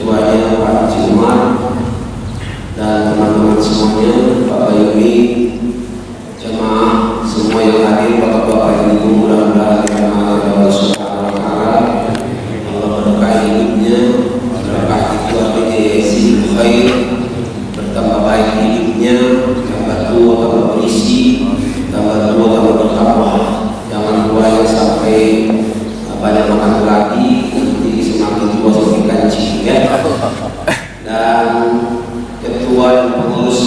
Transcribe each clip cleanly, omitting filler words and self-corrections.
ketuanya Pak Haji Umar dan teman-teman semuanya, Pak Bayumi, jemaah semua yang hadir, bapak-bapak ibu, mudah-mudahan karena Allah Subhanahu wa Ta'ala Allah berkahi hidupnya, berkah itu artinya isi khair, bertambah baik hidupnya, tambah tua, tambah berisi, tambah tua, tambah bertakwa. Jangan tua yang sampai banyak makan lagi, nanti semakin tua semakin kancing ya. Dan ketua yang pengurus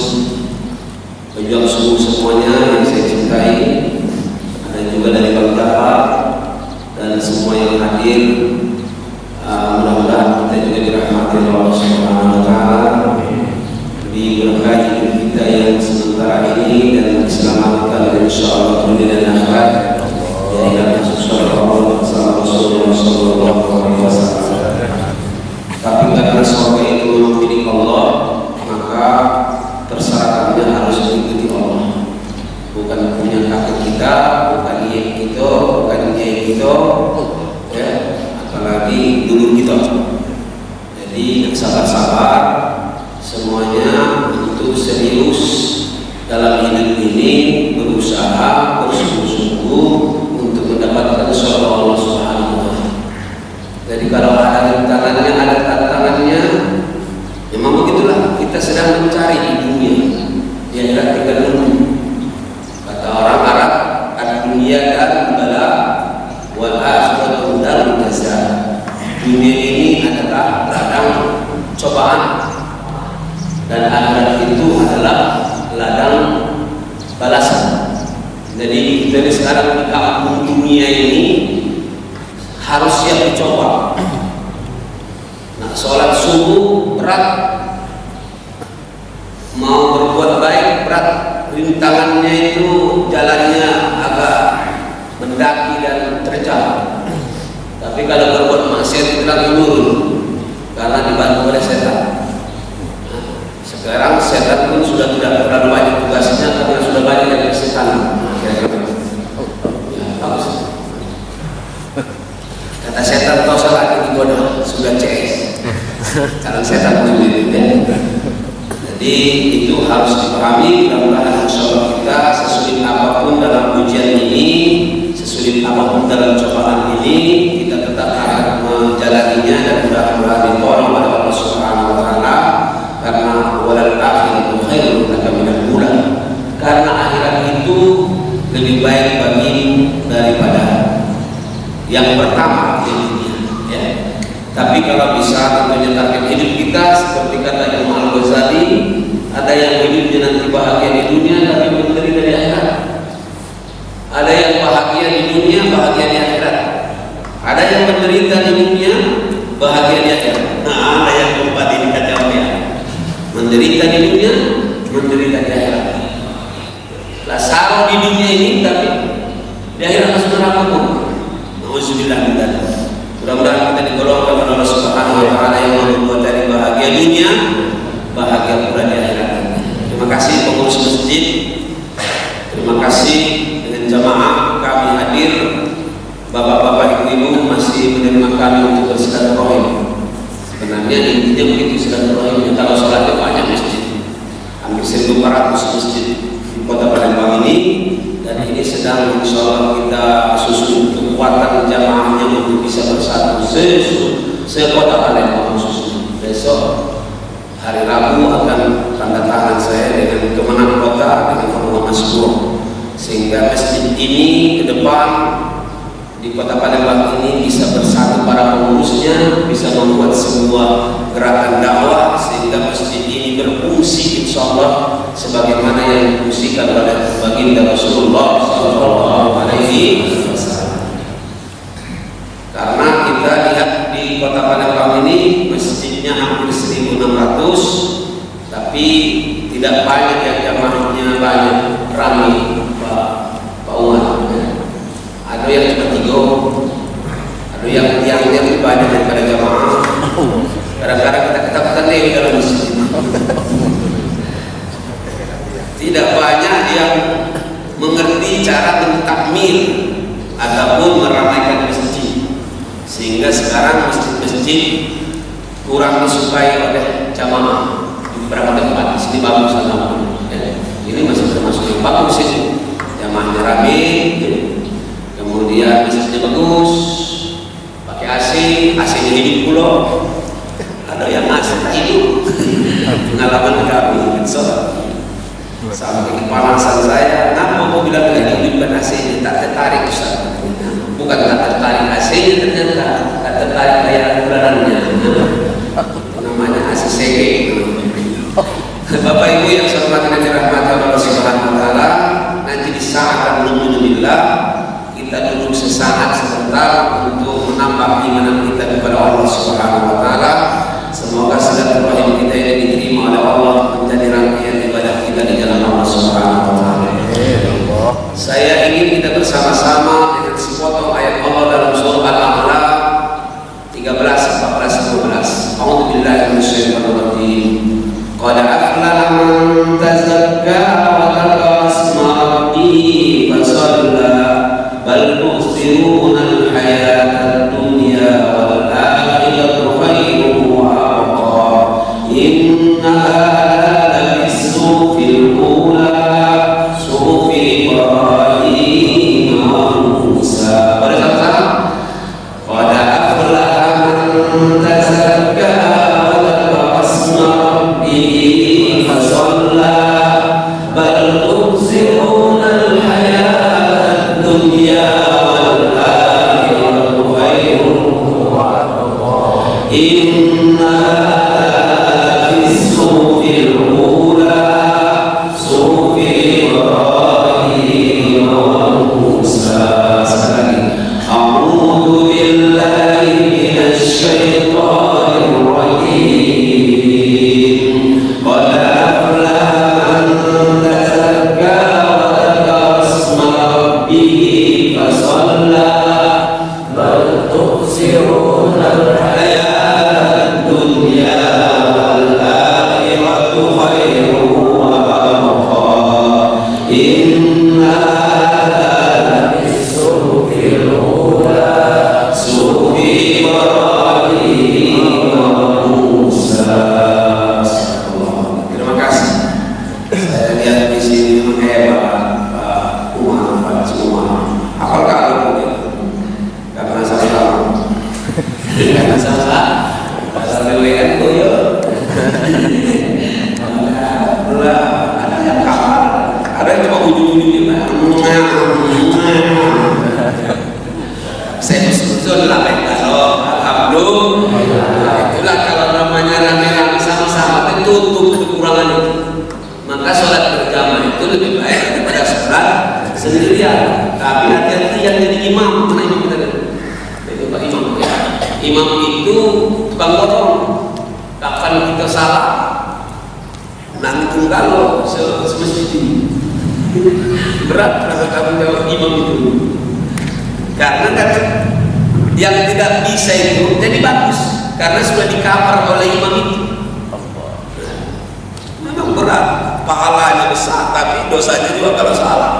pejuang subuh semuanya yang saya cintai, ada juga dari Bang Jafar dan semua yang hadir. Mudah-mudahan kita juga dirahmati oleh Allah Subhanahu wa Ta'ala, diberkahi hidup kita yang sementara ini dan diselamatkan insyaallah dunia dan akhirat. Ya, Rasulullah sallallahu alaihi wasallam. Tapi karena surga itu memang milik Allah, maka persyaratannya harus mengikuti Allah. Bukan punya kakek kita, bukan ibu kita, bukan nyai kita, ya, apalagi dulu kita. Jadi sabar-sabar semuanya untuk serius dalam hidup ini, berusaha bersungguh-sungguh untuk mendapatkan surga Allah Subhanahu wa Ta'ala. Jadi kalau ada tantangannya, memang begitulah, kita sedang mencari di dunia. Ya, tidak tinggal menunggu. Kata orang Arab, ad-dunya darul bala wal akhiratu darul jazaa. Dunia ini adalah ladang cobaan dan akhirat itu adalah ladang balasan. Jadi dari sekarang di kampung dunia ini harus siap dicoba. Nah, sholat subuh berat, mau berbuat baik berat, rintangannya itu jalannya agak mendaki dan terjal. Tapi kalau berbuat maksiat itu lagi turun karena dibantu oleh setan. Nah, sekarang setan pun sudah tidak terlalu banyak tugasnya karena sudah banyak yang setan. Ya, bagus. Kata setan kau salah ini bodoh, sudah CS. Karena setan sendiri. Jadi itu harus dipahami. Mudah-mudahan insyaallah kita sesulit apapun dalam ujian ini, sesulit apapun dalam cobaan ini, kita tetap akan menjalaninya dan mudah-mudahan ditolong oleh Allah Subhanahu wa Ta'ala, karena walal akhiratu khairun laka minal ula. Karena akhirat itu lebih baik bagimu daripada yang pertama di dunia, ya. Tapi kalau bisa tentunya target hidup kita seperti kata Imam Al-Ghazali, ada yang hidupnya nanti bahagia di dunia tapi menderita di akhirat. Ada yang bahagia di dunia, bahagia di akhirat. Ada yang menderita di dunia, bahagia di akhirat. Nah, ada yang keempat ini kacaunya. Menderita di dunia, menderita di akhirat. Lasaro di dunia ini tapi di akhirat masuk neraka pun. Alhamdulillah kita. Mudah-mudahan kita digolongkan oleh Allah Subhanahu wa Ta'ala yang membuat dari bahagia dunia, bahagia pula di akhirat. Terima kasih pengurus masjid. Terima kasih dengan jamaah kami hadir. Bapak-bapak ibu-ibu masih menerima kami untuk bersilaturahim. Sebenarnya intinya begitu silaturahimnya. Kalau sholatnya banyak masjid, hampir 1.400 masjid di Kota Palembang ini. Dan ini sedang insyaallah kita susun kekuatan jamaahnya untuk bisa bersatu sekota Palembang khususnya. Besok hari Rabu akan tanda tangan saya dengan kemenang kota dengan Fatwa Masbur, sehingga masjid ini ke depan di Kota Palembang ini bisa bersatu para pengurusnya, bisa membuat sebuah gerakan dakwah sehingga masjid ini berfungsi insyaallah sebagaimana yang difungsikan oleh baginda Rasulullah sallallahu alaihi wasallam. Karena kita lihat di Kota Palembang ini masjidnya hampir 1.600, tapi tidak banyak yang jamaahnya banyak, ramai Pak Umar. Ada yang cuma 3, ada yang lebih banyak daripada jamaah. Kadang-kadang kita ketakutan di dalam masjid. Tidak banyak yang mengerti cara mentakmir ataupun meramaikan masjid, sehingga sekarang masjid-masjid kurang disukai oleh jamaah di beberapa tempat. Di sini bagus alhamdulillah. Ya. Ini masih termasuk yang bagus ini. Jamaahnya rame, ya. Kemudian bisnisnya bagus, pakai AC, AC-nya hidup pulau. Ada yang AC hidup. Pengalaman kami, sampai kepanasan saya. Kenapa mau bilang lagi hidupkan AC-nya? Tak tertarik Ustaz. Bukan tak tertarik AC-nya, ternyata tak tertarik kayak bulanannya. Namanya AC sege. Bapak Ibu yang saya hormati dan dirahmati Allah Subhanahu wa taala, nanti di saat alhamdulillah kita duduk sesaat sebentar untuk menambah iman kita kepada Allah Subhanahu wa taala. Semoga silaturahim kita ini diterima oleh Allah menjadi rangkaian ibadah kita di jalan Allah Subhanahu wa taala. Saya ingin kita bersama-sama dengan sepotong ayat Allah dalam surah Al-A'la 13, 14, 15. A'udzubillahi minasyaitonir rajim. Qad aflaha man tazakka wa dhakara isma rabbih fasalla bal tu'thiruna al-hayata ad-dunya wal akhiratu khairun wa abqa. Innaha la bis-suhufil ula suhufi Ibrahim wa Musa. Pada kata qad aflaha man tazakka wa dhakara isma rabbih fasalla bal tu'thiruna al-hayata ad-dunya wal akhiratu khairun wa abqa. Innaha berat rasa tanggung jawab imam itu, karena kan yang tidak bisa itu jadi bagus karena sudah dikapar oleh imam itu. Memang berat, pahalanya besar tapi dosanya juga kalau salah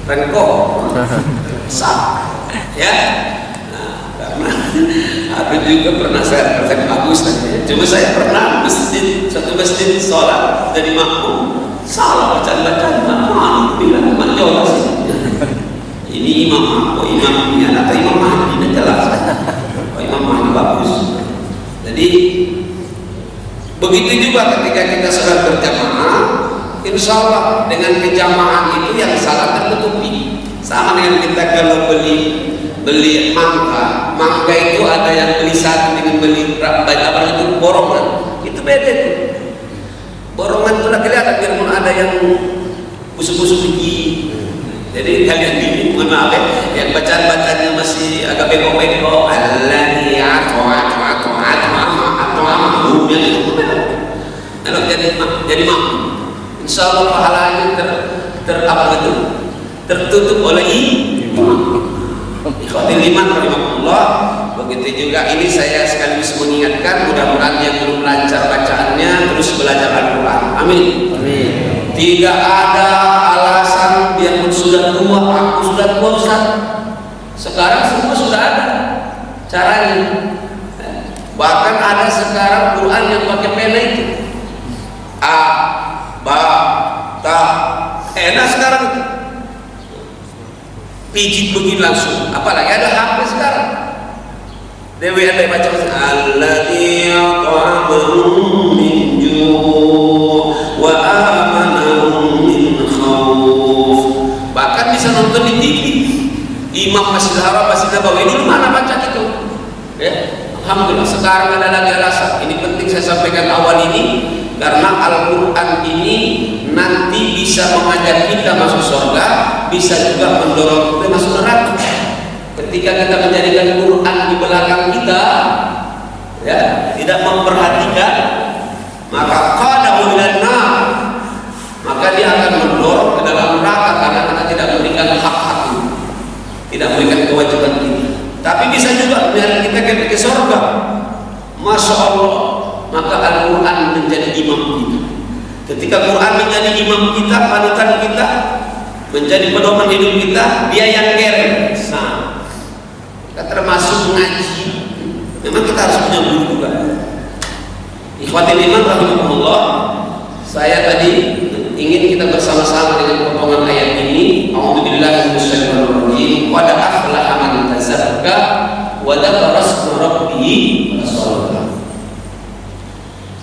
rengkok sah ya. Nah, karena aku juga pernah saya bagus tadi, cuma saya pernah satu masjid sholat jadi makmum salah bacaan mana bilang mana ini imam apa imamnya atau imam Mahdi jelas imam Mahdi bagus. Jadi begitu juga ketika kita sedang berjamaah, insya Allah dengan kejamaah itu yang salah tertutupi. Sama dengan kita kalau beli mangga itu ada yang beli satu dengan beli apa itu borongan, itu beda itu. Borongan itu lagi kelihatan biarpun ada yang busuk-busuk gigi. Jadi kalian ini mohon maaf yang bacaan-bacaannya masih agak beko-beko. Allahi atau kalau jadi makmum, insya Allah pahalanya tertutup oleh imam. Ikhwatul iman rahimahullah. Begitu juga ini saya sekaligus mengingatkan, mudah-mudahan yang belum lancar bacaannya terus belajar Al-Quran. Amin. Tidak ada alasan biarpun sudah tua, aku sudah tua Ustaz. Sekarang semua sudah ada caranya. Bahkan ada sekarang Quran yang pakai pena itu. A, ba, ta. Enak sekarang itu. Pijit begini langsung. Apalagi ada HP sekarang. Dewi ada baca alladzi at'amahum min ju' wa amanahum min khauf. Bahkan bisa nonton di TV. Imam Masjid Haram Masjid Nabawi dulu mana baca itu? Ya. Alhamdulillah sekarang ada lagi alasan. Ini penting saya sampaikan awal ini karena Al-Quran ini nanti bisa mengajak kita masuk surga, bisa juga mendorong kita masuk neraka. Ketika kita menjadikan Quran di belakang kita, ya, tidak memperhatikan, maka qadahu ilan nar, maka dia akan mendorong ke dalam neraka karena kita tidak memberikan hak-hak, tidak memberikan kewajiban kita. Tapi bisa juga biar kita ke surga. Masya Allah, maka Al-Quran menjadi imam kita. Ketika Quran menjadi imam kita, panutan kita, menjadi pedoman hidup kita, dia yang keren. Kita termasuk ngaji. Memang kita harus punya guru juga. Ikhwatul iman rahimahullah, saya tadi ingin kita bersama-sama dengan potongan ayat ini. A'udzubillahi minasyaitonir rajim. Qad aflaha man tazakka wa dzakara isma rabbih fa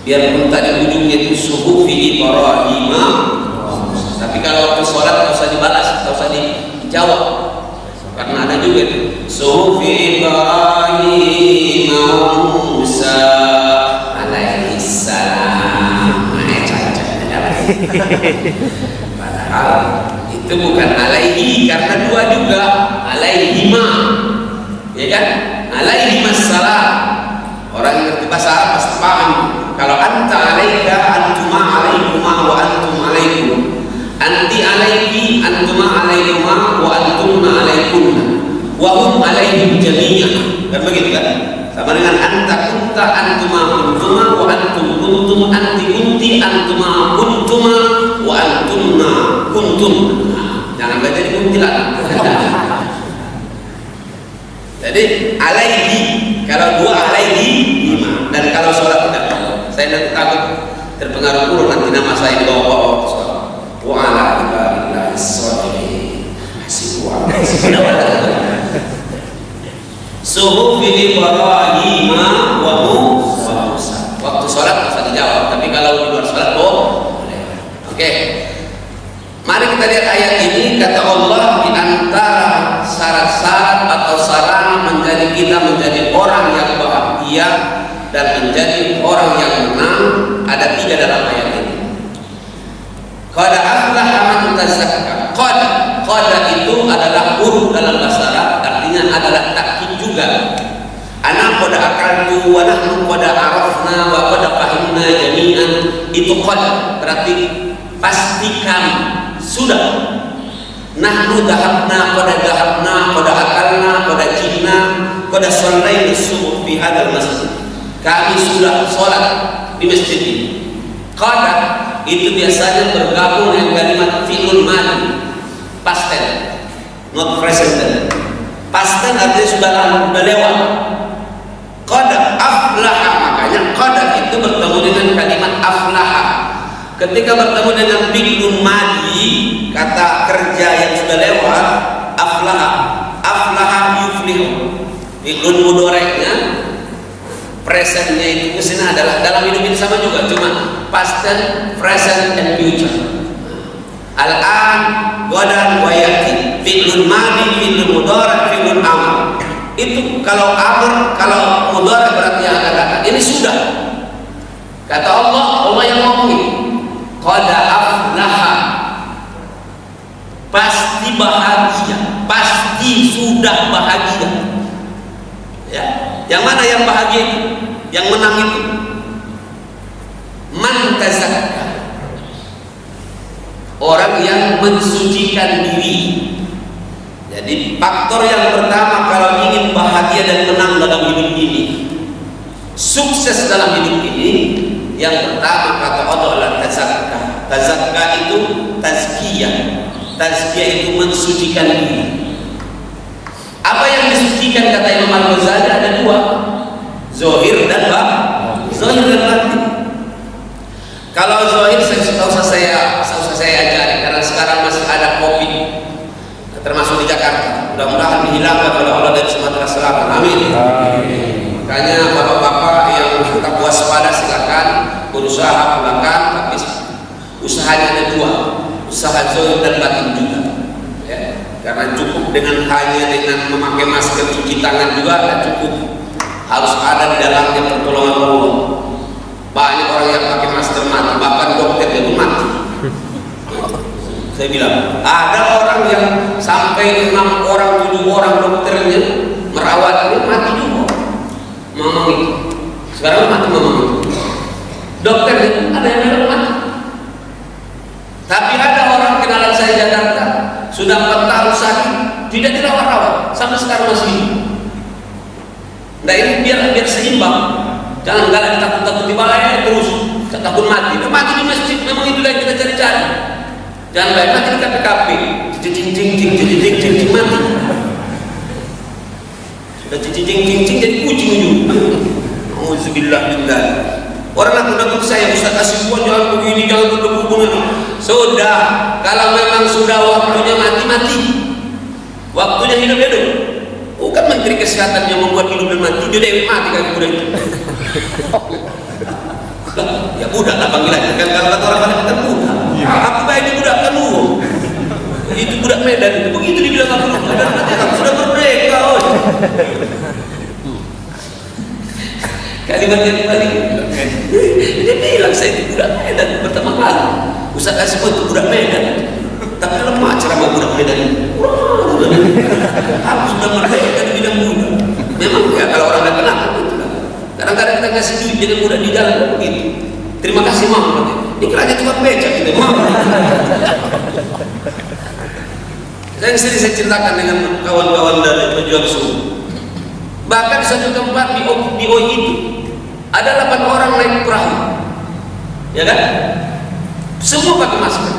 biarpun tadi ujungnya itu suhufi Ibrahim, tapi kalau waktu sholat tidak usah dibalas, tidak usah dijawab, karena ada juga itu suhufi Ibrahim Musa alaihi salam. Padahal itu bukan alaihi, karena dua juga alaihima, ya kan? Alaihimas salam. Orang yang ngerti bahasa Arab pasti paham. Kalau anta alaika, antuma alaikuma wa antum alaikum. Anti alaiki, antuma alaikuma wa antumna alaikunna. Wa hum alaihim jami'an. Kan begitu kan? Sama dengan anta kunta, antuma kuntuma wa antum kuntum, anti kunti, antuma kuntuma wa antumna kuntum. Jangan baca di kuntilan. Jadi alaihi, kalau dua alaihi lima, dan kalau sholat tidak. Saya nanti takut terpengaruh puluh nanti nama saya dibawa-bawa sholat. Wa ala ibadillahi sholihin hasibu ala suhufi Ibrahim wa Musa. Waktu sholat bisa dijawab, tapi kalau di luar sholat Oke. Mari kita lihat ayat ini. Kata Allah, di antara syarat-syarat atau sarana menjadi kita menjadi orang yang bahagia dan menjadi orang yang menang, ada 3 dalam ayat ini. Qad aflaha man tazakka. Qad itu adalah huruf dalam bahasa Arab, artinya adalah takkid juga. Ana qad akaltu wa nahnu qad arafna wa qad fahimna jami'an. Itu qad berarti pastikan sudah. Nahnu dhahabna qad akalna qad jinna qad shallaina subuh fi hadzal masjid. Kami sudah sholat di masjid ini. Qad itu biasanya bergabung dengan kalimat fi'lul madhi, past tense, not present tense. Past tense artinya sudah lewat. Qad aflaha, makanya qad itu bertemu dengan kalimat aflaha. Ketika bertemu dengan fi'lul madhi, kata kerja yang sudah lewat, aflaha yuflihu. Fi'lul mudhari'nya, presentnya itu mesinnya adalah dalam hidup ini sama juga, cuma past tense, present, and future. Al-an, godan, wayati. Fi'lul madhi, fi'lul mudhari', fi'lul amr. Itu kalau amr, kalau mudhari' berarti yang akan datang. Ini sudah. Kata Allah yang ngomongin. Qad aflaha. Pasti bahagia, pasti sudah bahagia. Ya, yang mana yang bahagia itu? Yang menang itu man tazakka, orang yang mensucikan diri. Jadi faktor yang pertama kalau ingin bahagia dan menang dalam hidup ini, sukses dalam hidup ini, yang pertama kata Allah adalah tazakka. Tazakka itu tazkiyah. Tazkiyah itu mensucikan diri. Apa yang disucikan kata Imam Al-Ghazali ada 2. Zohir dan batin. Kalau zohir saya ajari, karena sekarang masih ada COVID, termasuk di Jakarta. Mudah-mudahan dihilangkan oleh Allah dari Sumatera Selatan. Amin. Makanya bapak-bapak yang tetap waspada silakan berusaha pulang, tapi usahanya ada dua, usaha zohir dan batin juga. Ya, karena cukup dengan memakai masker, cuci tangan juga tidak cukup. Harus ada di dalamnya pertolongan Allah. Banyak orang yang pakai masker mati, bahkan dokter itu mati. Saya bilang, ada orang yang sampai 6 orang, 7 orang dokternya merawatnya mati juga. Mamang itu. Sekarang mati mamang itu. Dokternya ada yang bilang mati. Tapi ada orang kenalan saya Jakarta, sudah 4 tahun sakit, tidak dirawat-rawat, sampai sekarang masih hidup. Nah ini biar seimbang. Jangan galak takut di balai terus takut mati. Mati di masjid memang itu yang kita cari-cari. Jangan baik mati di KPKP. Cing mati. Sudah cing jadi kucing juga. Auzubillah billah. Orang aku saya bisa kasih buat jangan begini, jangan begini. Sudah, kalau memang sudah waktunya mati. Waktunya hidup. Bukan Menteri Kesehatan yang membuat hidup dan mati, dia dewi mati kan budak itu. Ya budak lah panggilannya, kan kalau kata orang kan budak. Aku baik di budak kan itu budak Medan itu begitu dibilang aku sudah merdeka. Kalimat yang dibalik, dia bilang saya itu budak Medan pertama kali. Ustaz kasih itu budak Medan, tapi lemah ceramah budak Medan. Aku sudah merdeka di bidang budak. Memang ya kalau orang tidak kenal gitu kan. Kadang-kadang kita kasih duit dengan budak di jalan begitu. Terima kasih Mam. Ini kerajaan tukang becak gitu Mam. Yang sering saya ceritakan dengan kawan-kawan dari pejuang suhu. Bahkan di satu tempat di OI itu ada 8 orang naik perahu, ya kan? Semua pakai masker.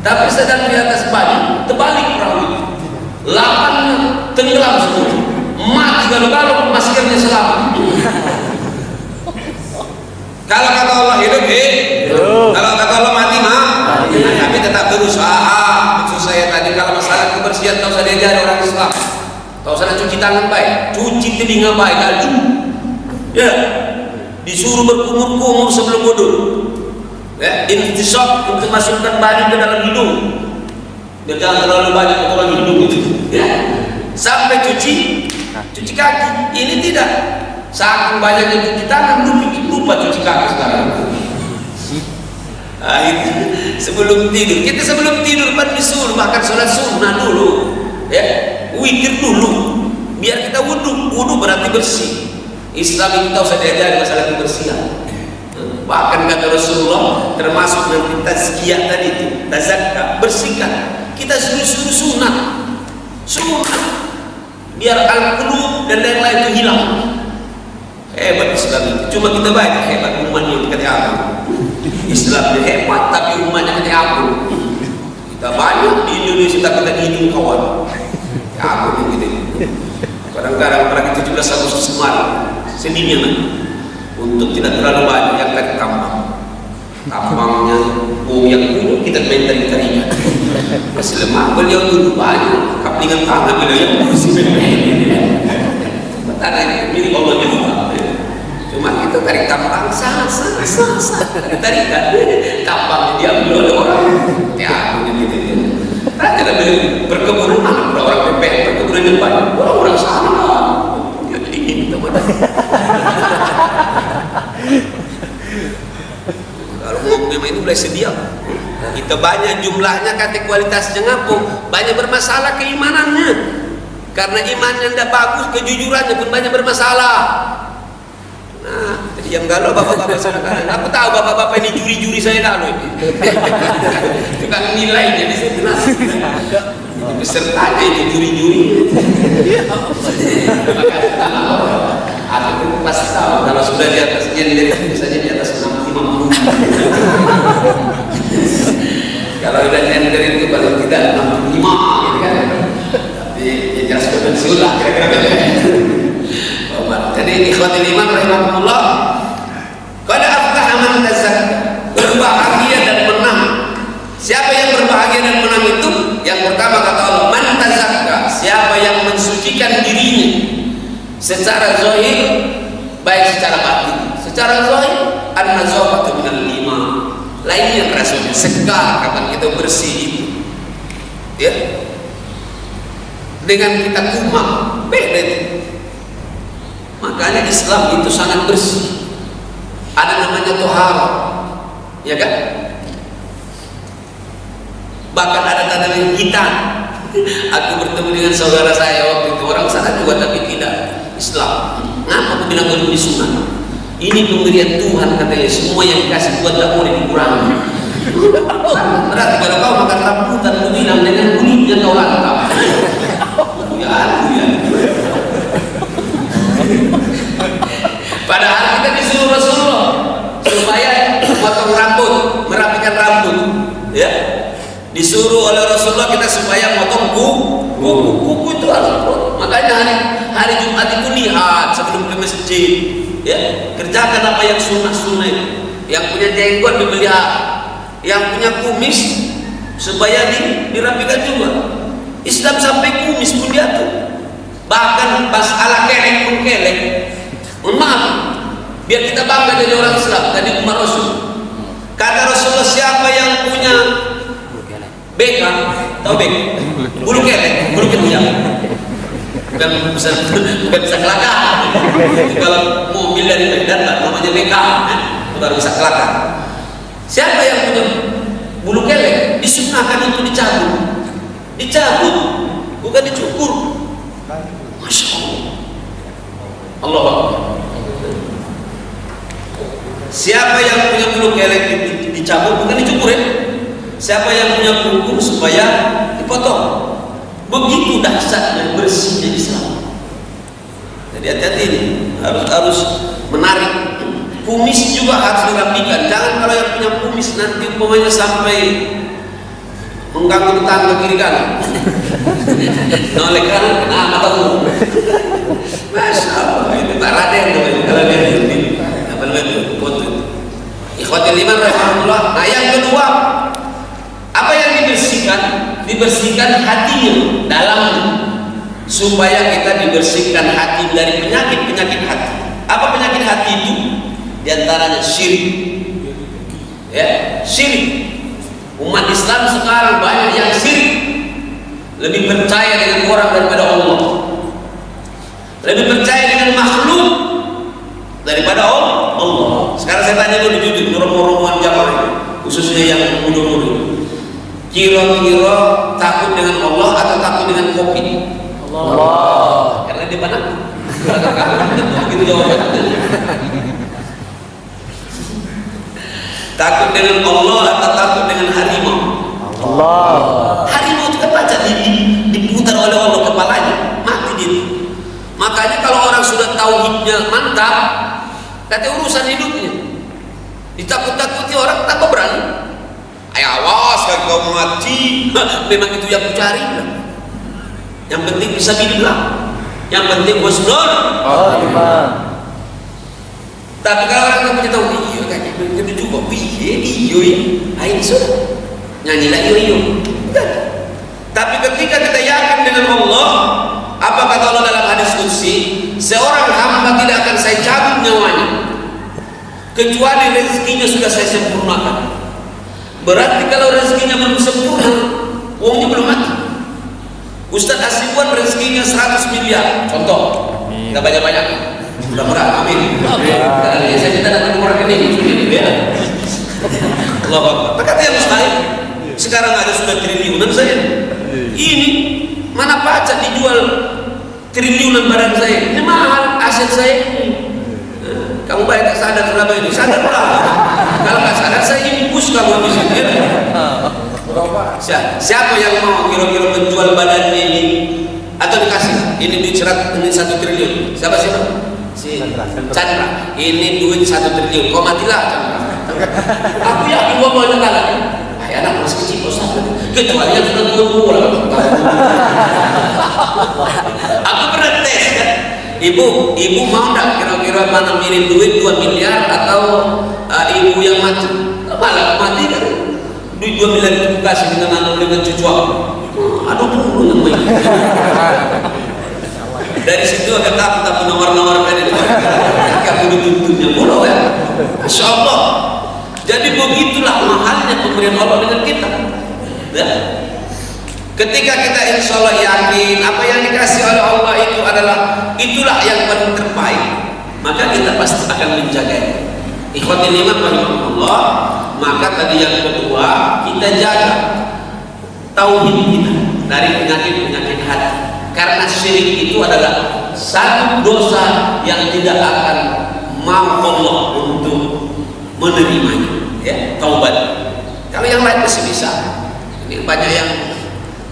Tapi sedang di atas banyu, terbalik perahu itu. 8 tenggelam semua. Mati kalau maskernya selamat. Kalau kata Allah hidup, kalau kata Allah mati, tapi tetap berusaha. Maksud saya tadi kalau masalah kebersihan tak usah diajar orang Islam. Tak usah cuci tangan baik, cuci telinga baik lagi. Ya, disuruh berkumur-kumur sebelum wudhu. Ya, intisab untuk masukkan baju ke dalam hidung. Biar jangan terlalu banyak kotoran hidung itu. Ya, sampai cuci kaki. Ini tidak. Saking banyaknya cuci tangan, lupa cuci kaki sekarang. Nah, itu sebelum tidur. Kita sebelum tidur kan disuruh makan sholat sunnah dulu. Ya, witir dulu. Biar kita wudhu berarti bersih. Islam itu tak usah diajari masalah kebersihan. Bahkan kata Rasulullah termasuk nanti tazkiyah tadi itu, tazakka, bersihkan. Kita suruh sunnah. Biar al-qulub dan lain-lain itu hilang. Hebat Islam itu. Cuma kita baca hebat umatnya kata aku. Islam itu hebat tapi umatnya kata aku. Kita banyak di Indonesia tapi kita hidung kawan. Ya aku begitu. Kadang-kadang apalagi 17 Agustus kemarin sedihnya untuk tidak terlalu banyak yang dari tambangnya yang dulu kita main dari tarinya masih lemah beliau dulu banyak kaplingan tangan beliau yang bersih betul milik Allah juga. Cuma kita tarik tambang sah tarik tambang diambil oleh orang ya begitu tadi ada perkebunan orang pepet perkebunan yang banyak orang sana dia dingin teman. Kalau memang itu mulai sedia kita banyak jumlahnya kata kualitasnya ngapung banyak bermasalah keimanannya karena imannya tidak bagus kejujurannya pun banyak bermasalah. Nah jadi yang galau bapak-bapak sekarang aku tahu bapak-bapak ini juri-juri saya galau ini tukang nilainya di situ pesertanya ini juri-juri. Aku pasti tahu kalau sudah di atas gender biasanya di atas 50. Kalau udah gender itu paling tidak 65 gitu kan. Tapi ya jelas pensiun lah kira-kira. Jadi Jadi ikhwatul iman rahimahullah, qad aflaha man tazakka, berbahagia dan menang. Siapa yang berbahagia dan menang itu? Yang pertama kata Allah, man tazakka, siapa yang mensucikan dirinya secara zahir baik secara batin. Secara zahir an-nazafatu minal iman. Lainnya rasanya sekar kapan kita bersih itu. Ya. Dengan kita kumam, beda itu. Makanya Islam itu sangat bersih. Ada namanya tohara, ya kan? Bahkan ada tanda yang hitam. Aku bertemu dengan saudara saya waktu itu, orang sana juga tapi tidak Islam. Kenapa aku bilang belum disunat? Ini pemberian Tuhan katanya, semua yang dikasih Tuhan tidak boleh dikurangi. Berarti kalau kau makan rambutan, aku bilang dengan kulitnya kau lantap. Ya. Padahal kita disuruh Rasulullah supaya potong rambut, merapikan rambut, ya. Disuruh oleh Rasulullah kita supaya potong kuku itu harus potong. Makanya hari Jumat itu lihat sebelum ke masjid, ya, kerjakan apa yang sunnah itu. Yang punya jenggot dipelihara, yang punya kumis supaya dirapikan juga. Islam sampai kumis pun diatur. Bahkan masalah kelek pun kelek. Maaf, biar kita bangga jadi orang Islam. Tadi Umar Rasul kata Rasulullah, siapa yang punya BK, tahu BK? Bulu kelek, bulu ketiak. Bukan bisa kelakar. Kalau mobil dari Medan namanya BK, itu baru bisa kelakar. Siapa yang punya bulu kelek disunahkan untuk dicabut, bukan dicukur. Masya Allah. Allah Akbar. Siapa yang punya bulu kelek dicabut, bukan dicukur ya. Siapa yang punya kuku supaya dipotong. Begitu dahsyatnya bersihnya Islam. Jadi hati-hati ini, harus menarik. Kumis juga harus dirapikan. Jangan kalau yang punya kumis nanti umpamanya sampai mengganggu tetangga kiri kanan. Noleh kanan kena matamu. Masya Allah, itu Pak Raden kalau dia ini apa namanya foto itu. Ikhwatul iman rahimahullah. Nah yang kedua, apa yang dibersihkan? Dibersihkan hatinya, dalamnya, supaya kita dibersihkan hati dari penyakit hati. Apa penyakit hati itu? Di antaranya syirik. Ya, syirik. Umat Islam sekarang banyak yang syirik, lebih percaya dengan orang daripada Allah, lebih percaya dengan makhluk daripada Allah. Sekarang saya tanya dulu jujur, rombongan jamaah khususnya yang muda-muda, kira-kira takut dengan Allah atau takut dengan kopi? Allah. Karena di mana? Begitu jawabannya. Takut dengan Allah atau takut dengan harimau? Allah. Harimau itu kan baca diputar oleh Allah kepalanya, mati dia. Makanya kalau orang sudah tauhidnya mantap, kata urusan hidupnya ditakut-takuti orang tak berani. Ayo awas kalau kau mati, memang itu yang kucari. Yang penting bisa billah, yang penting husnul khatimah. Tapi kalau orang tak punya tahu, iya kan itu juga, iya, sudah nyanyi lagi iya. Tapi ketika kita yakin dengan Allah, apa kata Allah dalam hadis qudsi? Seorang hamba tidak akan saya cabut nyawanya kecuali rezekinya sudah saya sempurnakan. Berarti kalau rezekinya belum sempurna, uangnya belum mati. Ustadz Asibuan rezekinya 100 miliar, contoh, nggak banyak-banyak. Mudah-mudahan, amin. Karena saya kita datang ke orang ini, ya. Allah Akbar. Berkata yang mustahil. Sekarang ada sudah triliunan saya. Ini mana pajak dijual triliunan barang saya? Ini mahal aset saya ini. Kamu baik tak sadar kenapa ini? Sadarlah. Kalau nggak sadar saya impus kamu di sini. Siapa yang mau kira-kira menjual badannya ini atau dikasih? Ini duit 1 triliun. Siapa? Si Chandra. Ini duit 1 triliun. Kau matilah Chandra. Aku yakin gua banyak kalah. Anak masih kecil kok sadar. Kecuali yang sudah tua. Aku pernah tes kan. Ibu mau nggak kira-kira mana mirip duit 2 miliar atau ibu yang mati? Malah mati kan? Duit 2 miliar itu kasih dengan cucu aku. Aduh dulu yang baik. Dari situ agak takut aku nawar-nawarkan itu. Kamu dituntutnya mulu ya. Masya Allah. Jadi begitulah mahalnya pemberian Allah dengan kita. Ya. Ketika kita insya Allah yakin apa yang dikasih oleh Allah itu itulah yang paling terbaik, maka kita pasti akan menjaganya. Ikhwatul iman rahimahullah. Maka tadi yang kedua, kita jaga tauhid kita dari penyakit-penyakit hati. Karena syirik itu adalah satu dosa yang tidak akan mau Allah untuk menerimanya. Ya, taubat. Kalau yang lain masih bisa. Ini banyak yang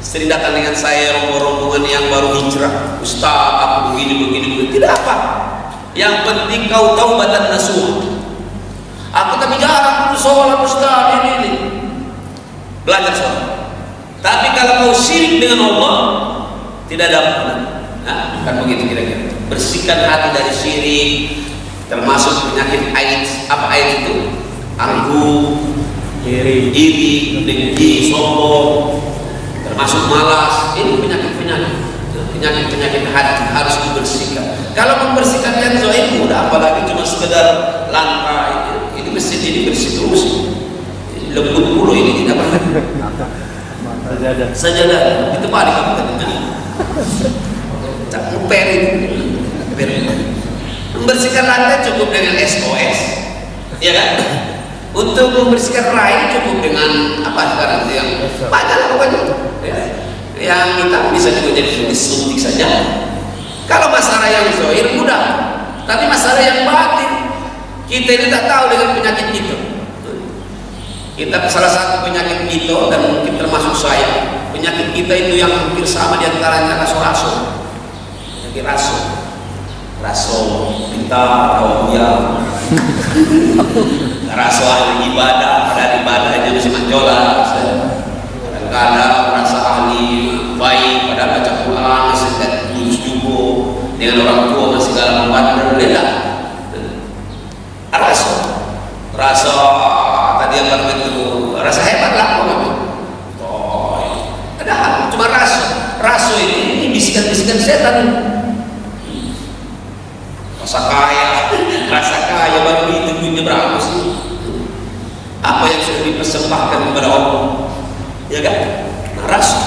sering datang dengan saya rombongan yang baru hijrah. Ustaz, aku begini. Tidak apa. Yang penting kau taubatan nasuha. Aku tapi jarang sholat Ustaz ini. Belajar sholat. Tapi kalau kau syirik dengan Allah, tidak ada ampun. Nah, kan begitu kira-kira. Bersihkan hati dari syirik, termasuk penyakit AIDS. Apa AIDS itu? Angkuh, iri, dengki, sombong, termasuk malas. Ini penyakit hati harus dibersihkan. Kalau membersihkan yang zahir mudah, apalagi cuma sekedar langkah ini masjid ini bersih terus. Lembut mulu ini tidak pernah. Sajadah itu balik kamu tadi. Tak membersihkan lantai cukup dengan SOS, ya kan? Untuk membersihkan rai cukup dengan apa sekarang yang banyak pokoknya. Yang kita bisa juga jadi disuntik saja. Kalau masalah yang zahir mudah, tapi masalah yang batin kita ini tak tahu dengan penyakit kita. Kita salah satu penyakit kita dan mungkin termasuk saya, penyakit kita itu yang hampir sama di antaranya raso. Penyakit raso kita tahu dia raso ahli ibadah, pada ibadahnya masih manjola. Kadang-kadang rasa ahli baik, pada baca Quran masih lulus juga, dengan orang tua masih dalam ibadah berbeda. Rasa tadi yang itu rasa hebat lah ada cuma raso ini bisikan-bisikan setan. Rasa kaya baru itu duitnya berapa sih? Apa yang sudah dipersembahkan kepada Allah, ya kan? Raso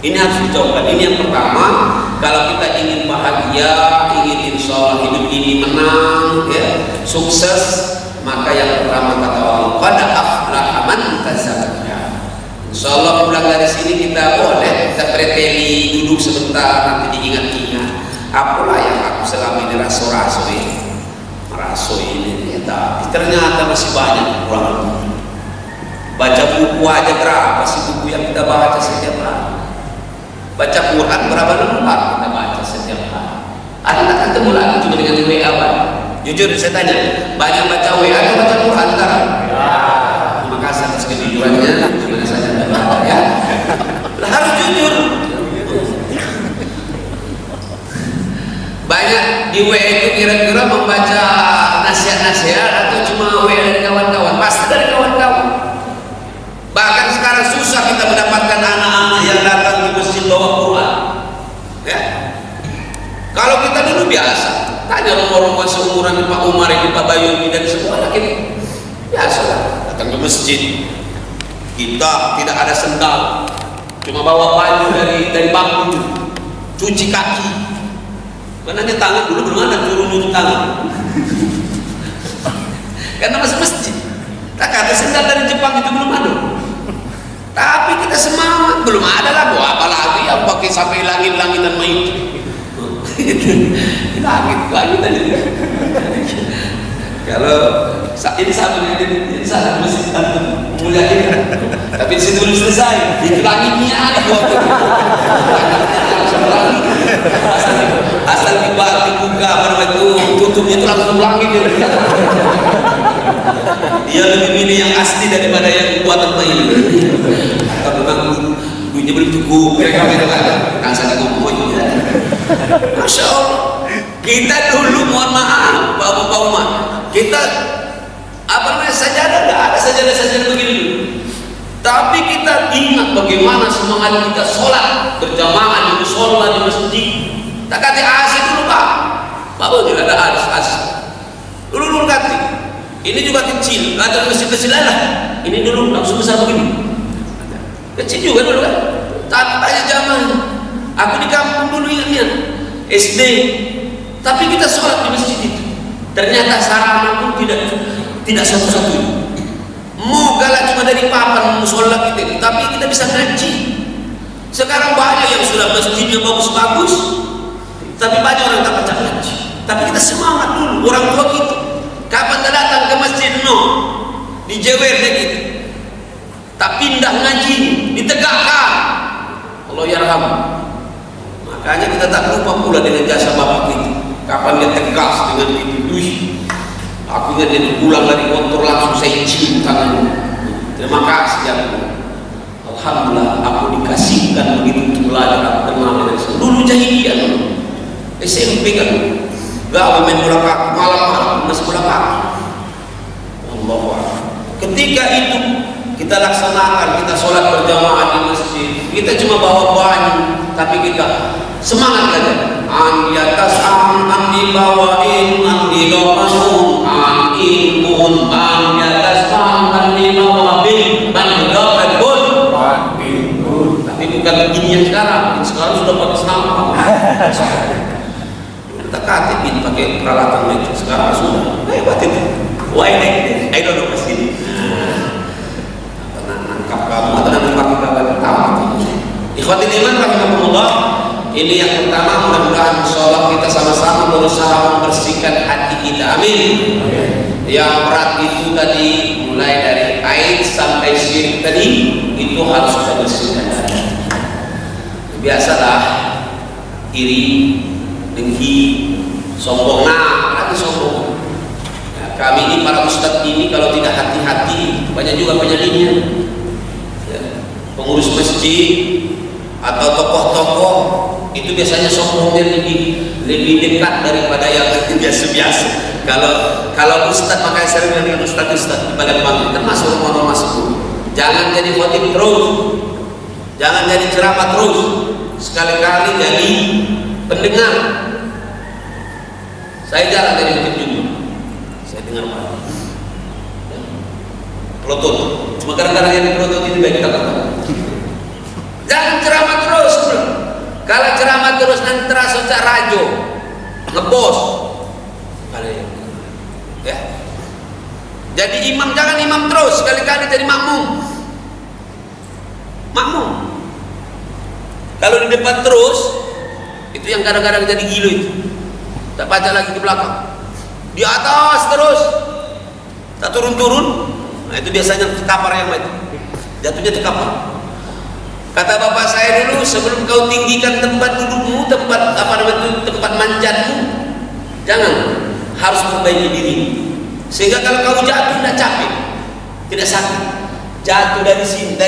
ini harus dicoba. Ini yang pertama. Kalau kita ingin bahagia, ingin insya Allah hidup ini menang, ya, sukses, maka yang pertama kata Allah, qad aflaha man tazakka. Insya Allah pulang dari sini kita boleh kita preteli duduk sebentar, nanti diingat-ingat apalah yang aku selama ini raso ini tapi ternyata masih banyak kurang. Baca buku aja berapa sih buku yang kita baca setiap hari? Baca Quran berapa lembar kita baca setiap hari? Ada tak ketemu lagi cuma dengan WA Pak? Jujur saya tanya, banyak baca WA atau baca Quran tak? Ya. Terima kasih atas kejujurannya. Gimana saja baca ya? Harus jujur. Banyak di WA itu kira-kira membaca nasihat-nasihat atau cuma WA dari kawan-kawan? Pasti dari kawan-kawan. Bahkan sekarang susah kita mendapatkan anak-anak yang datang di masjid bawa Quran. Ya. Kalau kita dulu biasa, tanya orang-orang seumuran Pak Umar, Pak Bayuni dan semua anak ini biasa datang ke masjid. Kita tidak ada sendal, cuma bawa baju dari bangku, cuci kaki. Benarnya tangan dulu belum ada turun nyuci tangan, karena masih masjid. Tak kata sendal dari Jepang itu belum ada. Tapi kita semangat, belum ada lah, buat apa lagi yang pakai sampai langit-langitan main. Langit aja. Kalau ini satu ini sana masih muliakan, tapi di situ belum selesai. Itu langitnya ada dua. Asal dibuka itu tutupnya itu langsung langit dia. Dia lebih milih yang asli daripada yang buatan bayi. Kalau memang duitnya belum cukup, mereka ada. Kan saya ngomong, masya Allah. Kita dulu, mohon maaf Bapak Umar, kita sajadah, nggak ada sajadah begini dulu. Tapi kita ingat bagaimana semangat kita sholat berjamaah di musola, di masjid. Tak kata asik dulu Pak, Bapak tidak ada asik. Dulu kata, ini juga kecil, ada masjid kecil lah. Ini dulu langsung besar begini. Kecil juga dulu kan, tak tanya zaman. Aku di kampung dulu ingatnya SD, tapi kita sholat di masjid itu. Ternyata sarana pun tidak satu-satu. Mau galak cuma dari papan musola kita, tapi kita bisa ngaji. Sekarang banyak yang sudah masjidnya bagus-bagus, tapi banyak orang tak baca ngaji. Tapi kita semangat dulu, orang tua kita. Kapan kita datang ke masjid dijewer deh gitu. Tak pindah ngaji, ditegakkan. Allah yarham. Makanya kita tak lupa pula dengan jasa bapak kita. Kapan dia tegas dengan itu, aku ingat dia pulang dari motor langsung saya cium tangannya. Terima kasih ya. Alhamdulillah aku dikasihkan begitu untuk belajar. Aku kenal dari sana. Dulu jahiliyah dulu. SMP kan. Gak main bola kaki, malam-malam masih bola kaki. Allah. Ketika itu kita laksanakan, kita sholat berjamaah di masjid. Kita cuma bawa banyu, tapi kita semangat aja. An di atas an dibawain, an di bawah an imun, an di atas an dibawain, an dapat pun. Tapi bukan begini yang sekarang. Sekarang sudah pakai senama. Kita katipin pakai peralatan itu. Sekarang sudah hebat itu. Wah ini, I don't know pasti. Nangkap kamu atau nangkap kita tahu. Ikhwatin iman rahimahumullah. Ini yang pertama, mudah-mudahan sholat kita sama-sama berusaha membersihkan hati kita. Amin. Yang berat itu tadi mulai dari aid sampai syirik tadi itu harus kita bersihkan. Biasalah iri, dengki, sombong. Nah, lagi sombong. Nah, kami ini para ustadz ini kalau tidak hati-hati banyak juga penyakitnya. Ya, pengurus masjid atau tokoh-tokoh itu biasanya sombongnya lebih dekat daripada yang biasa-biasa. Kalau ustadz, makanya sering dengan ustadz di badan bangku termasuk rumah masuk. Jangan jadi khotib terus, jangan jadi ceramah terus, sekali-kali jadi pendengar. Saya jarang jadi khotib juga, saya dengar apa pelotot, cuma kadang-kadang yang pelotot itu baik kita katakan. Jangan ceramah terus, bro. Kalau ceramah terus nanti terasa rajo, ngebos. Ya. Jadi imam, jangan imam terus, sekali-kali jadi makmum. Makmum. Kalau di depan terus, itu yang kadang-kadang jadi gila itu. Tak baca lagi di belakang. Di atas terus, tak turun-turun. Nah itu biasanya kapar yang itu. Jatuhnya di kapar. Kata bapak saya dulu, sebelum kau tinggikan tempat dudukmu, tempat tempat manjatmu, jangan, harus perbaiki diri. Sehingga kalau kau jatuh tidak capek, tidak sakit. Jatuh dari sini,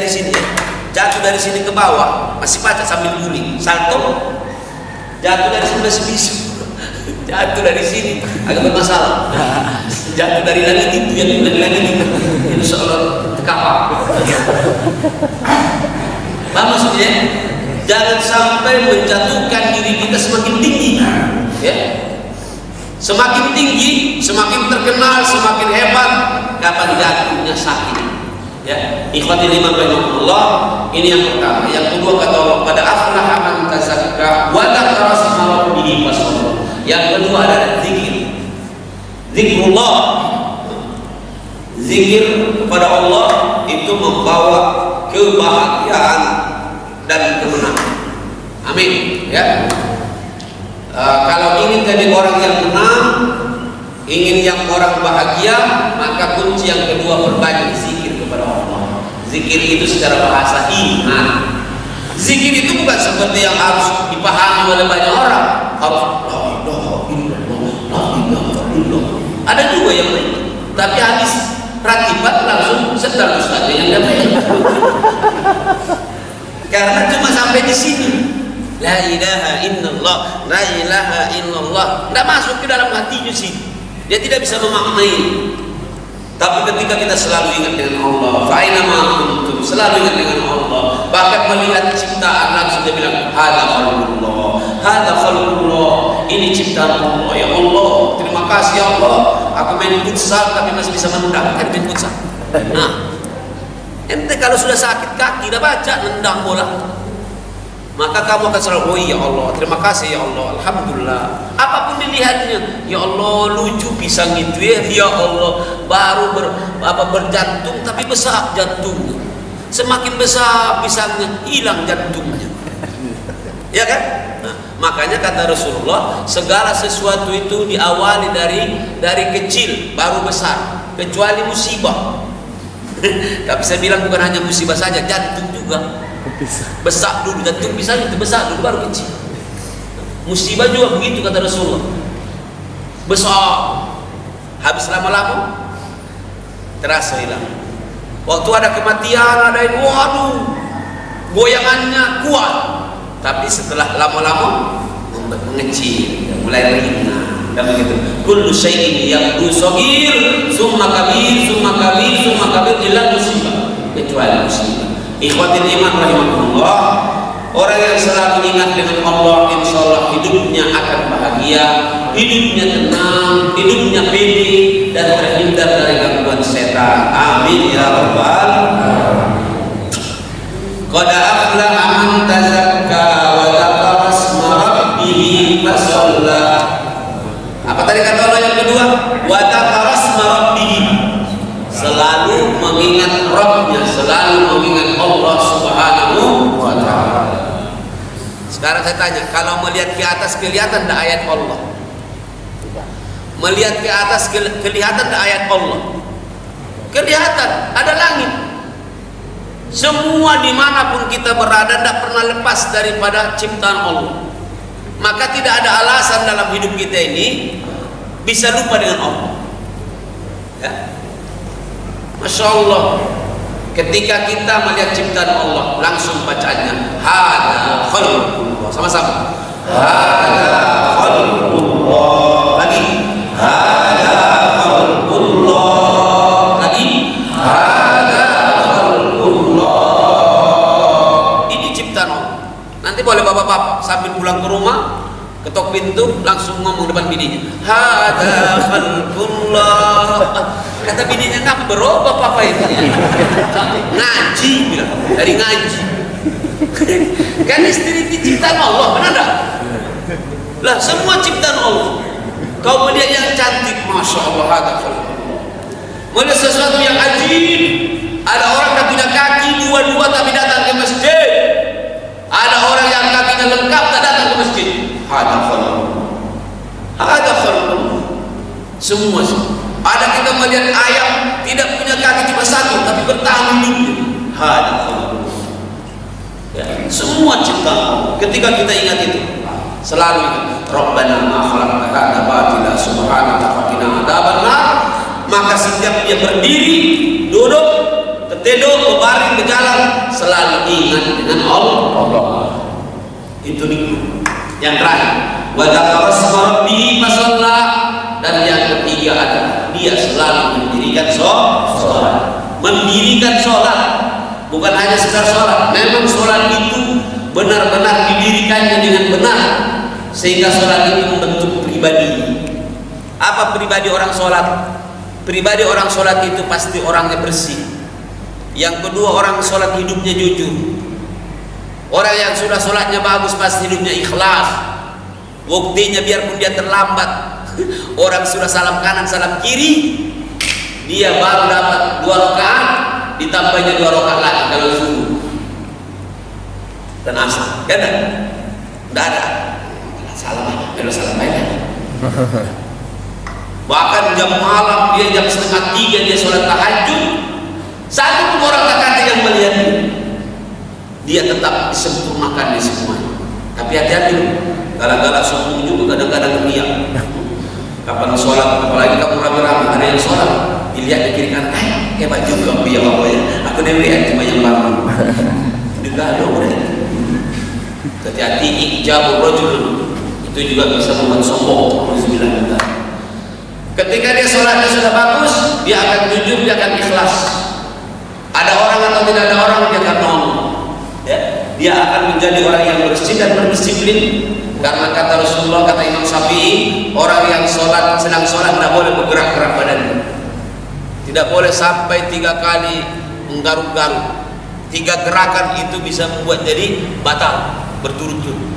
jatuh dari sini ke bawah, masih baca sambil guling, salto. Jatuh dari sini masih bisu. Jatuh dari sini agak bermasalah. Jatuh dari langit itu, yang dari langit itu, insya Allah terkapar. Apa maksudnya? Jangan sampai menjatuhkan diri kita semakin tinggi, ya. Semakin tinggi, semakin terkenal, semakin hebat, kapan jatuhnya sakit, ya. Ikhwatil iman rahimahullah. Ini yang pertama. Yang kedua kata Allah, pada aflaha man tazakka wa dzakara isma rabbih fasalla. Yang kedua adalah zikir. Zikrullah. Zikir kepada Allah itu membawa kebahagiaan dan kemenangan. Amin. Ya. Kalau ingin jadi orang yang menang, ingin yang orang bahagia, maka kunci yang kedua perbanyak zikir kepada Allah. Zikir itu secara bahasa iman. Zikir itu bukan seperti yang harus dipahami oleh banyak orang. Harus la ilaha illallah, la ilaha illallah. Ada juga yang lain. Tapi habis ratibat langsung sedang ustaznya yang dapat. Karena cuma sampai di sini. La ilaha illallah, la ilaha illallah. Tidak masuk ke dalam hatinya sih. Dia tidak bisa memaknai. Tapi ketika kita selalu ingat dengan Allah, fa'ina ma'kuntum, selalu ingat dengan Allah, bahkan melihat ciptaan langsung dia bilang, hada khalqullah, hada khalqullah, ini ciptaan Allah. Ya Allah, terima kasih ya Allah, aku main futsal tapi masih bisa menendang, kan main futsal. Nah, ente kalau sudah sakit kaki, dah baca nendang bola, maka kamu akan selalu, oh ya Allah, terima kasih ya Allah, alhamdulillah. Apapun dilihatnya, ya Allah lucu pisang itu ya Allah, baru berjantung tapi besar jantungnya. Semakin besar pisangnya, hilang jantungnya. Ya kan? Nah, makanya kata Rasulullah, segala sesuatu itu diawali dari kecil baru besar, kecuali musibah. Tapi saya bilang bukan hanya musibah saja, jantung juga. Besar dulu, jantung pisangnya itu besar dulu baru kecil. Musibah juga begitu kata Rasulullah, besar, habis lama-lama terasa hilang. Waktu ada kematian, ada yang waduh goyangannya kuat, tapi setelah lama-lama mengecil, mulai ringan dan begitu. Kullu syai'in yabdu shaghir summa kabir summa kabir summa kabir illa musibah, kecuali musibah. Ikhwatul iman rahimahullah, orang yang selalu ingat dengan Allah, insyaallah hidupnya akan bahagia, hidupnya tenang, hidupnya pede dan terhindar dari gangguan setan. Amin ya rabbal alamin. Qad aflaha man tazakka wa dzakara isma rabbih fasalla. Apa tadi kata Allah yang kedua? Wa dzakara isma rabbih, selalu mengingat Rabbnya, selalu mengingat Allah Subhanahu wa ta'ala. Sekarang saya tanya, kalau melihat ke atas kelihatan tak ayat Allah? Melihat ke atas kelihatan tak ayat Allah? Kelihatan, ada langit. Semua dimanapun kita berada tidak pernah lepas daripada ciptaan Allah. Maka tidak ada alasan dalam hidup kita ini bisa lupa dengan Allah. Ya? Masya Allah, ketika kita melihat ciptaan Allah, langsung bacanya hada khalqullah, sama-sama hada khalqullah, lagi hada khalqullah, lagi hada khalqullah. Ini ciptaan Allah. Nanti boleh bapak-bapak sambil pulang ke rumah, ketok pintu langsung ngomong depan bininya, hada khalqullah. Kata bininya, kamu berubah papa itu ngaji, bilang dari ngaji. Kan istri ciptaan Allah, benar tak? Lah semua ciptaan Allah. Kau melihat yang cantik, masya Allah, hada khalqullah. Melihat sesuatu yang ajib, ada orang yang punya kaki dua-dua tapi datang ke masjid, ada orang yang kakinya lengkap tak datang ke masjid. Hada khalqullah, hada khalqullah. Semua. Ada kita melihat ayam tidak punya kaki cuma satu tapi bertahan hidupnya. Hada khalqullah. Ya, semua ciptaan Allah. Ketika kita ingat itu, selalu ingat Rabbana ma khalaqta hadza batila subhanaka faqina adzabannar. Maka setiap dia berdiri, duduk, tertidur, berbaring, berjalan, selalu ingat dengan Allah. Itu nikmat. Yang terakhir, wa dzakara isma rabbih fasalla. Dan yang ketiga adalah dia selalu mendirikan sholat. Mendirikan sholat, bukan hanya sekedar sholat. Memang sholat itu benar-benar didirikannya dengan benar, sehingga sholat itu membentuk pribadi. Apa pribadi orang sholat? Pribadi orang sholat itu pasti orangnya bersih. Yang kedua, orang sholat hidupnya jujur. Orang yang sudah sholatnya bagus pasti hidupnya ikhlas. Buktinya biarpun dia terlambat, orang sudah salam kanan salam kiri, dia baru dapat 2 rakaat, ditambahnya 2 rakaat lagi kalau subuh dan asar, kan? Tidak ada salam aja, kalau salam aja. Bahkan jam malam dia jam 2:30 dia sholat tahajud, satu pun orang tak ada yang melihat dia tetap disempurnakan di semuanya. Tapi hati-hati, galak-galak sombong juga kadang-kadang teriak. Kapan sholat, apalagi kamu rame-rame, ada yang sholat, dilihat di kiri kanan, hebat juga biar apa ya, aku dia lihat cuma yang lama. Tidak ada orang. Hati-hati ijabul rajul, itu juga bisa membuat sombong. Ketika dia sholatnya sudah bagus, dia akan jujur, dia akan ikhlas. Ada orang atau tidak ada orang, dia akan ngomong. Ya, dia akan menjadi orang yang bersih dan berdisiplin. Karena kata Rasulullah, kata Imam Syafi'i, orang yang sholat, sedang sholat tidak boleh bergerak-gerak badannya. Tidak boleh sampai 3 kali menggaruk-garuk. 3 gerakan itu bisa membuat jadi batal berturut-turut.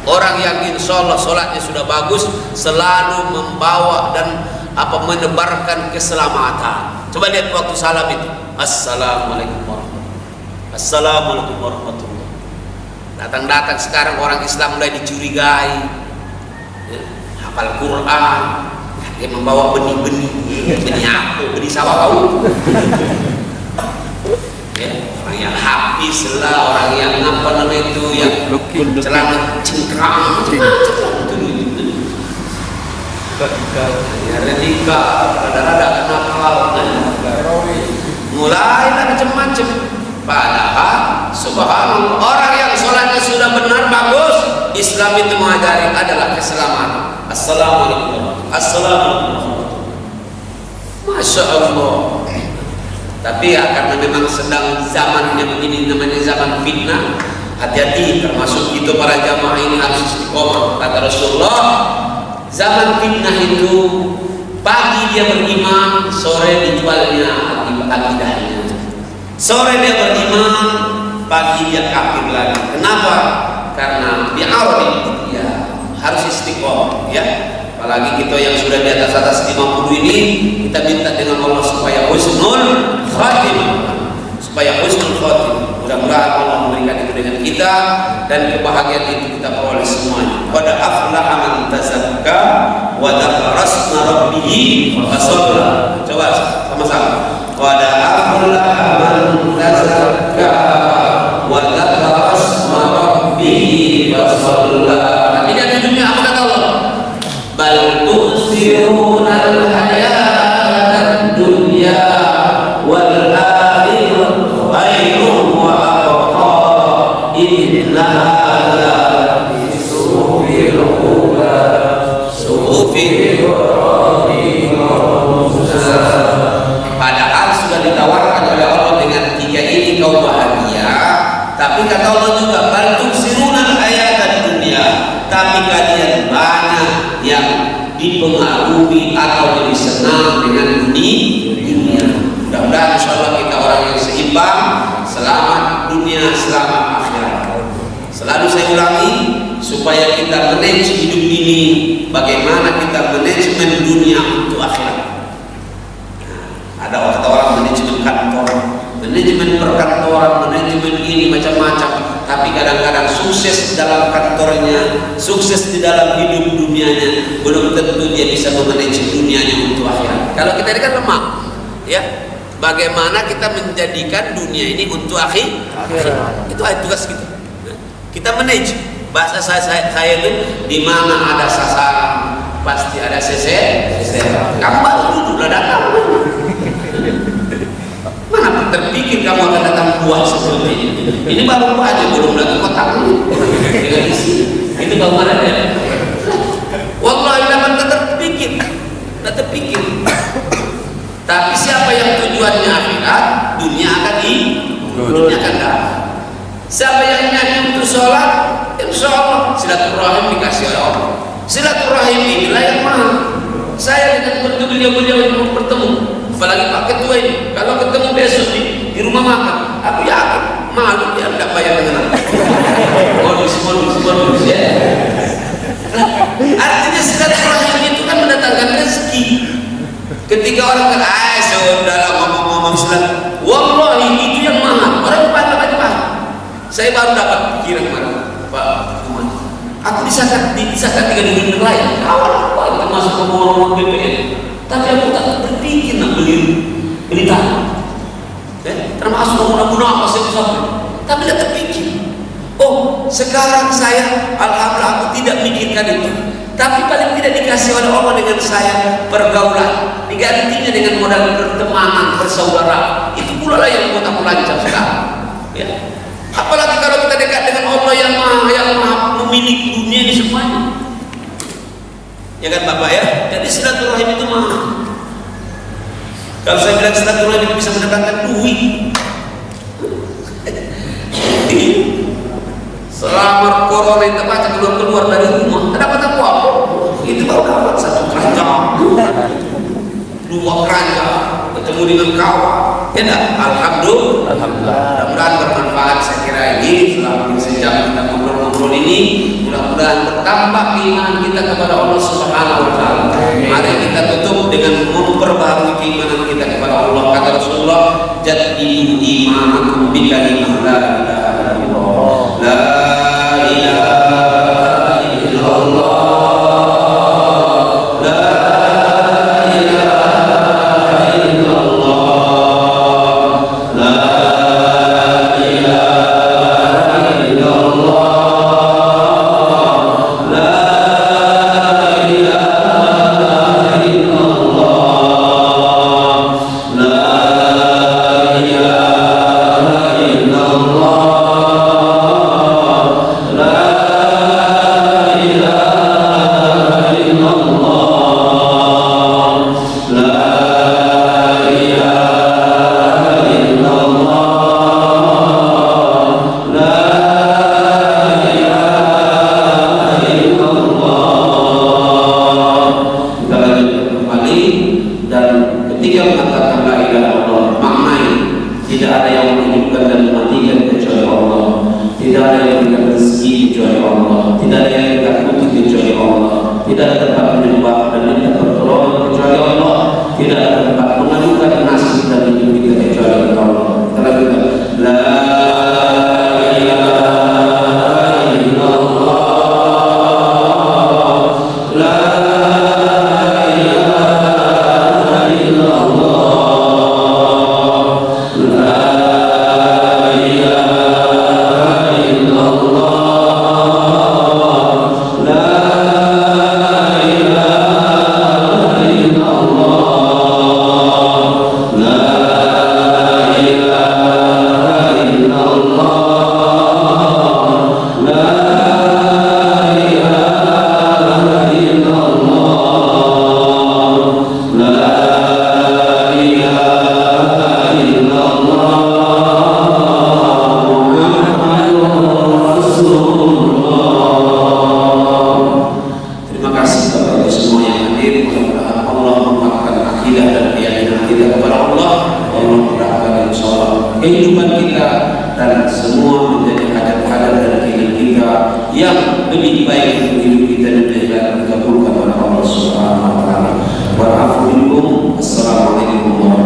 Orang yang insya Allah sholatnya sudah bagus, selalu membawa dan menebarkan keselamatan. Coba lihat waktu salam itu, assalamualaikum warahmatullahi wabarakatuh. Assalamualaikum warahmatullahi wabarakatuh. Datang-datang sekarang orang Islam mulai dicurigai, ya, hafal Quran, dia membawa benih-benih, benih apa? Benih sawah kau. Ya, orang yang habis lah, orang yang apa namanya itu, yang celana cengkram, ya radikal, rada-rada nakal, mulai macam-macam. Padahal subhanallah, orang yang sholatnya sudah benar bagus, Islam itu mengajari adalah keselamatan. Assalamualaikum, assalamualaikum, masya Allah. Tapi ya karena memang sedang zamannya begini, namanya zaman fitnah, hati-hati. Termasuk itu para jamaah ini harus istiqomah. Kata Rasulullah, zaman fitnah itu pagi dia beriman, sore dijualnya akidahnya. Sore dia beriman, pagi dia kafir lagi. Kenapa? Karena bi'arad ya harus istiqomah, ya. Apalagi kita yang sudah di atas 50 ini, kita minta dengan Allah supaya husnul khatimah, supaya husnul khatimah. Mudah-mudahan Allah memberikan itu dengan kita, dan kebahagiaan itu kita peroleh semuanya. Qad aflaha man tazakka wa dzakara asma rabbih fa shalla. Coba sama-sama. Qad aflaha man tazakka wa dzakara asma rabbih fa shalla. Tapi dia tunjuknya apa kata Allah? Bal tu'sirunal hayatad dunya wal akhiratu khairun wa abqa inna hadza fi suhufil ula suhufil ibrahim wa musa. Padahal sudah ditawarkan oleh Allah dengan 3 ini kau bahagia, tapi kata Allah juga bal tu'sirunal hayatad dunya, tapi kalian banyak yang dipengaruhi atau jadi senang dengan dunia. Mudah-mudahan insyaallah kita orang yang seimbang, selamat dunia, selamat akhirat. Selalu saya ulangi, supaya kita manage hidup ini, bagaimana kita manajemen dunia untuk akhirat. Ada orang manajemen kantor, manajemen perkantoran, manajemen ini macam-macam. Tapi kadang-kadang sukses dalam kantornya, sukses di dalam hidup dunianya, belum tentu dia bisa memanage dunianya untuk akhirat. Kalau kita ini kan lemah, ya. Bagaimana kita menjadikan dunia ini untuk akhirat? Itu tugas kita. Kita manage. Bahasa saya itu, di mana ada sasaran pasti ada sasaran. Kamu baru duduk lah datang. Mana terpikir kamu akan datang buah seperti ini? Ini baru buah aja, belum lagi kotaknya dengan isi. Itu baru mana ya? Wallahi tidak terpikir, tidak terpikir. Tapi siapa yang tujuannya akhirat, dunia akan dunia akan datang. Siapa yang nyanyi untuk sholat, insya Allah silaturahim dikasih oleh Allah. Silaturahim inilah yang mahal. Saya dengan beliau-beliau yang bertemu, apalagi Pak Ketua ini, kalau ketemu besok di rumah makan, aku yakin malu dia tidak bayar dengan aku. Modus ya. Artinya silaturahim itu kan mendatangkan rezeki. Ketika orang kata, saudara ngomong-ngomong silat, wallahi itu yang mahal. Orang banyak aja. Saya baru dapat pikiran kemarin, Pak Kuman. Aku disakat 3 bulan lain. Awal aku termasuk ngomong-ngomong BPN. Tapi aku tak berpikir nak beli tanah. Termasuk ngomong-ngomong apa sih sampai. Tapi tak terpikir. Oh, sekarang saya alhamdulillah aku tidak mikirkan itu. Tapi paling tidak dikasih oleh Allah dengan saya pergaulan, digantinya dengan modal pertemanan, bersaudara. Itu pula lah yang membuat aku lancar sekarang. Ya. Apalagi kalau kita dekat dengan Allah yang Maha, yang milik dunia ini semuanya. Ya kan Bapak ya? Jadi silaturahim itu mahal. Kalau saya bilang silaturahim itu bisa mendatangkan duit. Selama corona itu baca keluar dari rumah, dapat apa? Itu baru dapat 1 keranjang, 2 keranjang, ketemu dengan kawan. Ya enggak? Alhamdulillah. Mudah-mudahan bermanfaat. Saya kira ini setelah sejam kita ngobrol-ngobrol ini, mudah-mudahan bertambah keimanan kita kepada Allah Subhanahu wa taala. Mari kita tutup dengan memperbaharui keimanan kita kepada Allah. Kata Rasulullah, "Jaddidu imanakum bi kalimah la ilaha illallah." La ilaha illallah. Kehidupan kita dan semua menjadi hajat-hajat dan keinginan kita yang lebih baik untuk hidup kita dan dikabulkan oleh Allah Subhanahu wa taala. Wa afu minkum. Assalamualaikum warahmatullahi wabarakatuh.